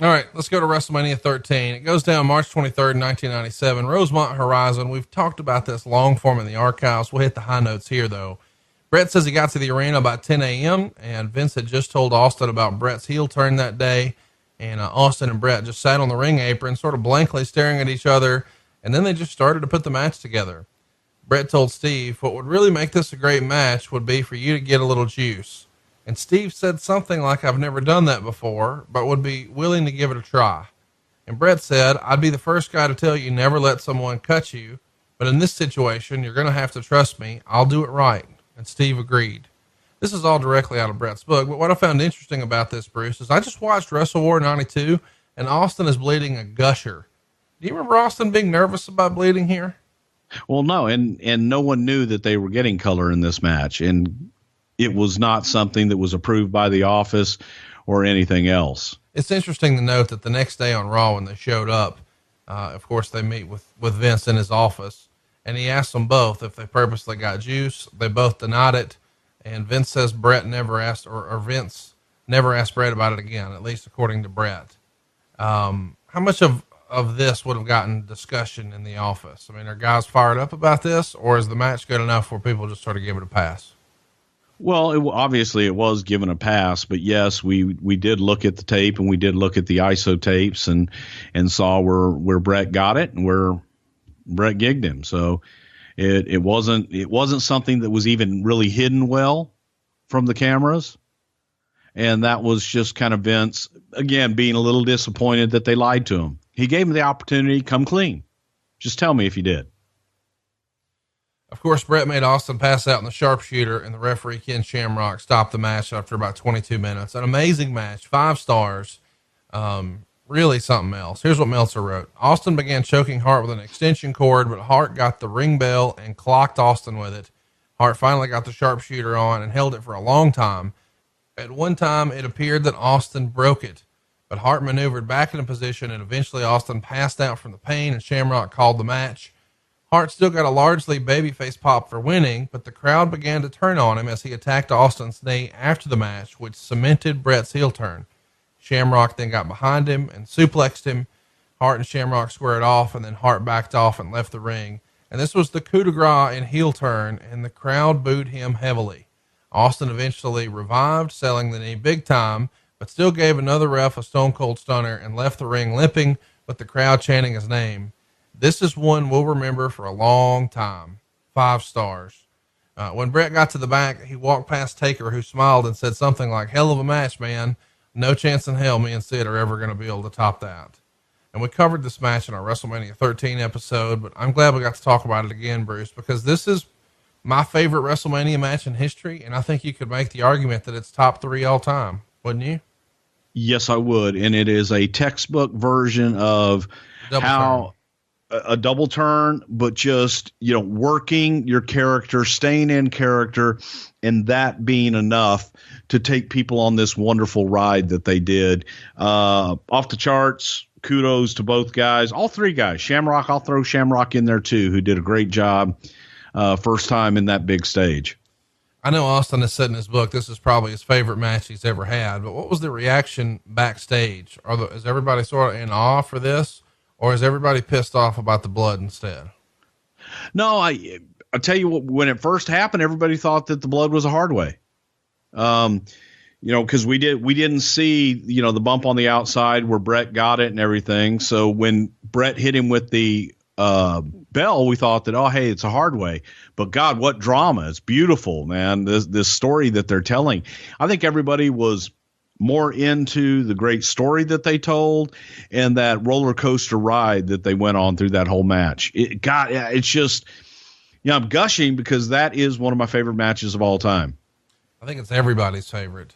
All right, let's go to WrestleMania 13. It goes down March 23rd, 1997, Rosemont Horizon. We've talked about this long form in the archives. We'll hit the high notes here, though. Bret says he got to the arena about 10 a.m., and Vince had just told Austin about Bret's heel turn that day, and Austin and Bret just sat on the ring apron, sort of blankly staring at each other, and then they just started to put the match together. Bret told Steve, what would really make this a great match would be for you to get a little juice. And Steve said something like, I've never done that before, but would be willing to give it a try. And Bret said, I'd be the first guy to tell you never let someone cut you, but in this situation, you're going to have to trust me. I'll do it right. And Steve agreed. This is all directly out of Bret's book, but what I found interesting about this, Bruce, is I just watched Wrestle War 92, and Austin is bleeding a gusher. Do you remember Austin being nervous about bleeding here? Well, no, and no one knew that they were getting color in this match, and it was not something that was approved by the office or anything else. It's interesting to note that the next day on Raw, when they showed up, of course they meet with Vince in his office, and he asked them both if they purposely got juice. They both denied it. And Vince says Bret never asked, or Vince never asked Bret about it again, at least according to Bret. How much of this would have gotten discussion in the office? I mean, are guys fired up about this, or is the match good enough where people just sort of give it a pass? Well, obviously it was given a pass, but yes, we did look at the tape, and we did look at the ISO tapes and saw where Bret got it and where Bret gigged him. So it wasn't something that was even really hidden well from the cameras. And that was just kind of Vince, again, being a little disappointed that they lied to him. He gave him the opportunity, come clean. Just tell me if you did. Of course, Bret made Austin pass out in the sharpshooter, and the referee, Ken Shamrock, stopped the match after about 22 minutes. An amazing match, 5 stars. Really something else. Here's what Meltzer wrote. Austin began choking Hart with an extension cord, but Hart got the ring bell and clocked Austin with it. Hart finally got the sharpshooter on and held it for a long time. At one time, it appeared that Austin broke it, but Hart maneuvered back into position, and eventually Austin passed out from the pain, and Shamrock called the match. Hart still got a largely babyface pop for winning, but the crowd began to turn on him as he attacked Austin's knee after the match, which cemented Bret's heel turn. Shamrock then got behind him and suplexed him. Hart and Shamrock squared off, and then Hart backed off and left the ring. And this was the coup de grace and heel turn, and the crowd booed him heavily. Austin eventually revived, selling the knee big time, but still gave another ref a stone cold stunner and left the ring limping with the crowd chanting his name. This is one we'll remember for a long time. 5 stars. When Bret got to the back, he walked past Taker, who smiled and said something like, hell of a match, man. No chance in hell me and Sid are ever going to be able to top that. And we covered this match in our WrestleMania 13 episode, but I'm glad we got to talk about it again, Bruce, because this is my favorite WrestleMania match in history. And I think you could make the argument that it's top 3 all time. Wouldn't you? Yes, I would. And it is a textbook version of a double turn, but just, working your character, staying in character, and that being enough to take people on this wonderful ride that they did. Off the charts. Kudos to both guys, all 3 guys. Shamrock, I'll throw Shamrock in there too, who did a great job. First time in that big stage. I know Austin has said in his book, this is probably his favorite match he's ever had, but what was the reaction backstage? Is everybody sort of in awe for this, or is everybody pissed off about the blood instead? No, I tell you what, when it first happened, everybody thought that the blood was a hard way. Cause we didn't see, the bump on the outside where Bret got it and everything. So when Bret hit him with the, bell, we thought that, oh, hey, it's a hard way, but God, what drama. It's beautiful, man. This story that they're telling. I think everybody was more into the great story that they told and that roller coaster ride that they went on through that whole match. It's just, I'm gushing because that is one of my favorite matches of all time. I think it's everybody's favorite.